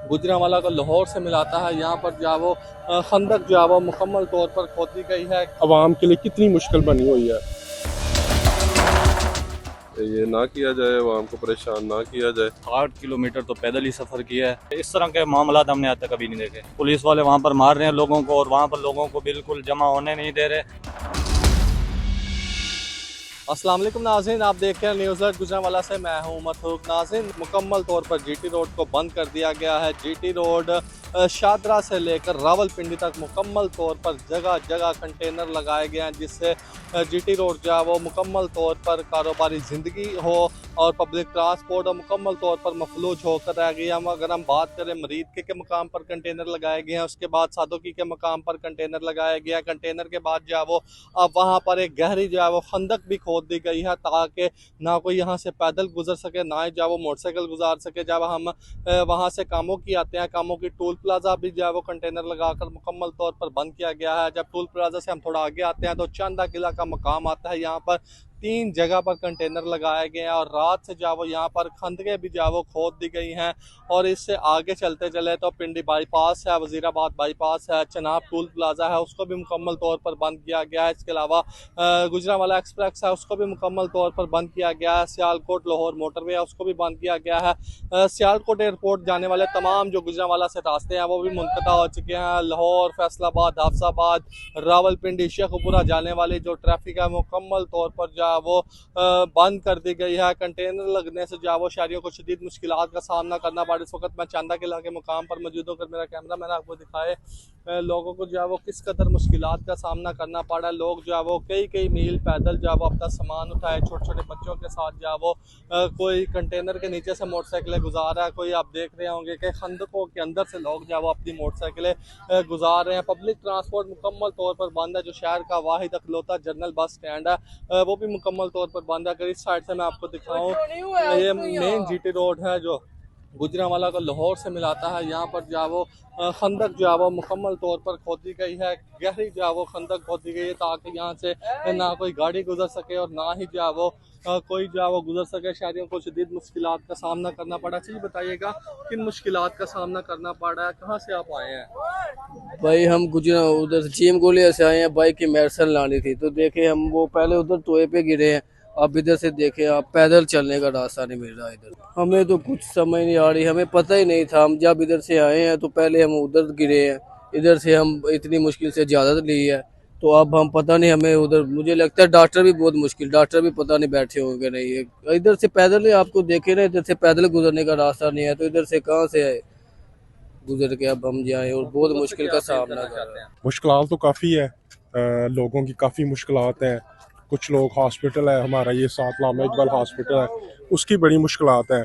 गुजरांवाला को लाहौर से मिलाता है। यहाँ पर जो है वो खंदक जो है वो मुकम्मल तौर पर खोदी गई है। आवाम के लिए कितनी मुश्किल बनी हुई है। ये ना किया जाए, आवाम को परेशान ना किया जाए। 8 किलोमीटर तो पैदल ही सफ़र किया है। इस तरह के मामला हमने आज तक कभी नहीं देखे। पुलिस वाले वहाँ पर मार रहे हैं लोगों को और वहाँ पर लोगों को बिल्कुल जमा होने नहीं दे रहे। अस्सलाम वालेकुम नाज़रीन, आप देख रहे हैं न्यूज़ अलर्ट गुजरांवाला से। मैं हूं उमर फारूक। नाज़रीन, मुकम्मल तौर पर जीटी रोड को बंद कर दिया गया है। जीटी रोड शादरा से लेकर रावलपिंडी तक मुकम्मल तौर पर जगह जगह कंटेनर लगाए गए हैं, जिससे जीटी रोड जो है वो मुकम्मल तौर पर कारोबारी ज़िंदगी हो और पब्लिक ट्रांसपोर्ट और मुकम्मल तौर पर मफलूज होकर रह गई। अगर हम बात करें मरीद के मकाम पर कंटेनर लगाए गए हैं, उसके बाद सादोकी के मकाम पर कंटेनर लगाया गया। कंटेनर के बाद जो है वो अब वहाँ पर एक गहरी जो है वो खंदक भी खोद दी गई है, ताकि ना कोई यहाँ से पैदल गुजर सके, ना ही जो वो मोटरसाइकिल गुजार सके। जब हम वहाँ से कामों की आते हैं, कामों की टोल प्लाजा भी जो है वो कंटेनर लगाकर मुकम्मल तौर पर बंद किया गया है। जब टोल प्लाजा से हम थोड़ा आगे आते हैं तो चंदा किला का मकाम आता है। यहाँ पर 3 जगह पर कंटेनर लगाए गए हैं और रात से जो यहाँ पर खंदकें भी जो खोद दी गई हैं। और इससे आगे चलते चले तो पिंडी बाईपास है, वजीराबाद बाईपास है, चनाब टोल प्लाजा है, उसको भी मुकम्मल तौर पर बंद किया गया है। इसके अलावा गुजरांवाला एक्सप्रेस है, उसको भी मुकम्मल तौर पर बंद किया गया है। सियालकोट लाहौर मोटरवे है, उसको भी बंद किया गया है। सियालकोट एयरपोर्ट जाने वाले तमाम जो गुजरांवाला से रास्ते हैं वो भी मुनक़ता हो चुके हैं। लाहौर, फैसलाबाद, हाफसाबाद, रावलपिंडी, शेखपुरा जाने वाली जो ट्रैफिक है मुकम्मल तौर पर वो बंद कर दी गई है। कंटेनर लगने से जो वो शहरियों को शदीद मुश्किलात का सामना करना पड़ा। इस वक्त मैं चांदा किला के मुकाम पर मौजूद होकर मेरा कैमरा मैंने आपको दिखाए लोगों को जो वो किस कदर मुश्किलात का सामना करना पड़ा। लोग जो वो कई मील पैदल जो वो अपना सामान उठाए, छोटे छोटे बच्चों के साथ जो वो कोई कंटेनर के नीचे से मोटरसाइकिलें गुजार रहा है, कोई आप देख रहे होंगे कि खंदकों के अंदर से लोग जो वो अपनी मोटरसाइकिलें गुजार रहे हैं। पब्लिक ट्रांसपोर्ट मुकम्मल तौर पर बंद है। जो शहर का वाहिद अखलौता जनरल बस स्टैंड है वो भी मुकम्मल तौर पर बंद है। अगर इस साइड से मैं आपको दिखाऊं, ये मेन जीटी रोड है जो गुजरांवाला को लाहौर से मिलाता है। यहाँ पर जो वो खंदक जो है वो मुकम्मल तौर पर खोदी गई है, गहरी जो है वो खंदक खोदी गई है, ताकि यहाँ से ना कोई गाड़ी गुजर सके और ना ही जो है वो कोई जो है वो गुजर सके। शहरियों को शदीद मुश्किलात का सामना करना पड़ा। चलिए बताइएगा किन मुश्किलात का सामना करना पड़ा है, कहाँ से आप आए हैं? भाई हम गुजरा उधर से चीम गोलिया से आए हैं। बाइक की मेडिसिन लानी थी तो देखे हम वो पहले उधर टोए पे गिरे हैं। अब इधर से देखे आप पैदल चलने का रास्ता नहीं मिल रहा। इधर हमें तो कुछ समझ नहीं आ रही, हमें पता ही नहीं था। हम जब इधर से आए हैं तो पहले हम उधर गिरे हैं, इधर से हम इतनी मुश्किल से इजाज़त ली है। तो अब हम पता नहीं हमें उधर, मुझे लगता है डॉक्टर भी बहुत मुश्किल, डॉक्टर भी पता नहीं बैठे होंगे नहीं है। इधर से पैदल ही आपको देखे ना, इधर से पैदल गुजरने का रास्ता नहीं है, तो इधर से कहाँ से आए गुजर के अब हम जाएं और बहुत मुश्किल का सामना कर रहे हैं। मुश्किलात तो काफ़ी है, लोगों की काफ़ी मुश्किलात हैं। कुछ लोग हॉस्पिटल है, हमारा ये साथ लामा इकबाल हॉस्पिटल है, उसकी बड़ी मुश्किलात हैं।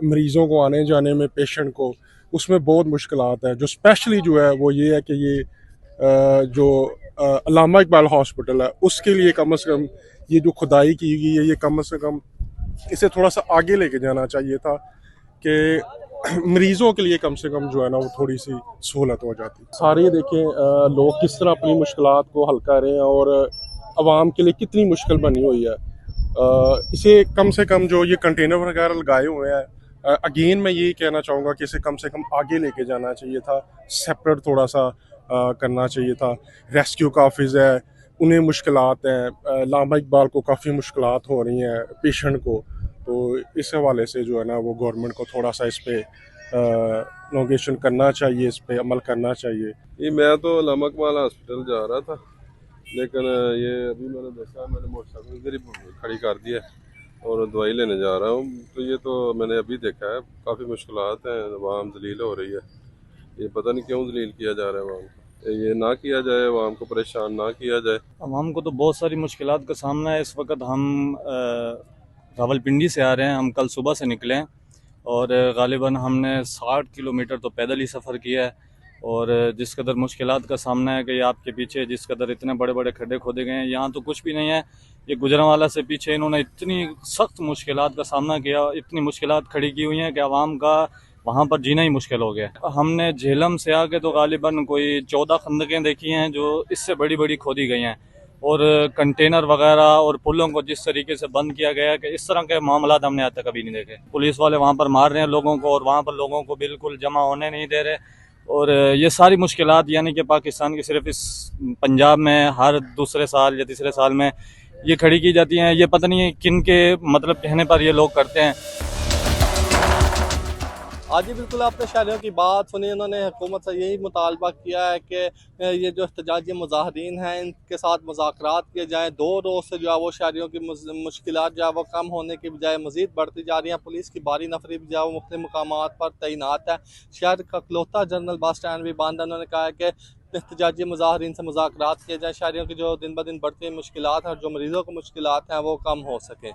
मरीज़ों को आने जाने में, पेशेंट को, उसमें बहुत मुश्किलात हैं। जो स्पेशली जो है वो ये है कि ये जो लामा इकबाल हॉस्पिटल है उसके लिए कम से कम ये जो खुदाई की गई है, ये कम से कम इसे थोड़ा सा आगे लेके जाना चाहिए था कि मरीज़ों के लिए कम से कम जो है ना वो थोड़ी सी सहूलत हो जाती। सारे देखें लोग किस तरह अपनी मुश्किलात को हल कर रहे हैं और आवाम के लिए कितनी मुश्किल बनी हुई है। इसे कम से कम जो ये कंटेनर वगैरह लगाए हुए हैं, अगेन मैं ये कहना चाहूँगा कि इसे कम से कम आगे लेके जाना चाहिए था, सेपरेट थोड़ा सा करना चाहिए था। रेस्क्यू का ऑफिस है, उन्हें मुश्किलात हैं, लामा इकबाल को काफ़ी मुश्किलात हो रही हैं पेशेंट को। तो इस हवाले से जो है ना वो गवर्नमेंट को थोड़ा सा इस पर नोगेशन करना चाहिए, इस पर अमल करना चाहिए। ये मैं तो लामा इकबाल हॉस्पिटल जा रहा था, लेकिन ये अभी मैंने देखा, मैंने मोटरसाइकिल इधर ही खड़ी कर दी है और दवाई लेने जा रहा हूँ। तो ये तो मैंने अभी देखा है, काफ़ी मुश्किलात हैं, आवाम जलील हो रही है। ये पता नहीं क्यों जलील किया जा रहा है आवाम को। ये ना किया जाए, आवाम को परेशान ना किया जाए। आवाम को तो बहुत सारी मुश्किलात का सामना है। इस वक्त हम रावलपिंडी से आ रहे हैं। हम कल सुबह से निकले हैं और गालिबन हमने 60 किलोमीटर तो पैदल ही सफ़र किया है। और जिस कदर मुश्किलात का सामना है कि आपके पीछे जिस कदर इतने बड़े बड़े खड्डे खोदे गए हैं, यहाँ तो कुछ भी नहीं है। ये गुजरांवाला से पीछे इन्होंने इतनी सख्त मुश्किलात का सामना किया, इतनी मुश्किलात खड़ी की हुई हैं कि आवाम का वहाँ पर जीना ही मुश्किल हो गया। हमने झेलम से आके तो गालिबन कोई 14 खंदकें देखी हैं जो इससे बड़ी बड़ी खोदी गई हैं। और कंटेनर वगैरह और पुलों को जिस तरीके से बंद किया गया है कि इस तरह के मामला हमने आज तक कभी नहीं देखे। पुलिस वाले वहाँ पर मार रहे हैं लोगों को और वहाँ पर लोगों को बिल्कुल जमा होने नहीं दे रहे। और ये सारी मुश्किलात यानी कि पाकिस्तान की सिर्फ इस पंजाब में हर दूसरे साल या तीसरे साल में ये खड़ी की जाती हैं। ये पता नहीं है किन के मतलब कहने पर ये लोग करते हैं। आज ही बिल्कुल आपने शहरियों की बात सुनी, उन्होंने हुकूमत से यही मुतालबा किया है कि ये जो एहतजाजी मुजाहरीन हैं इनके साथ मुज़ाकरात किए जाएँ। 2 रोज़ से जो है वो शहरियों की मुश्किलात जो है वो कम होने की बजाय मज़ीद बढ़ती जा रही हैं। पुलिस की भारी नफरी भी जो है वो मुख्तलिफ मुकामात पर तैनात है। शहर का इकलौता जनरल बस स्टैंड भी बंद है। उन्होंने कहा है कि एहतजाजी मुजाहरीन से मुज़ाकरात किए जाएँ, शहरियों की जो दिन ब दिन बढ़ती हुई मुश्किलात हैं और जो मरीज़ों को मुश्किलात हैं वो कम हो सकें।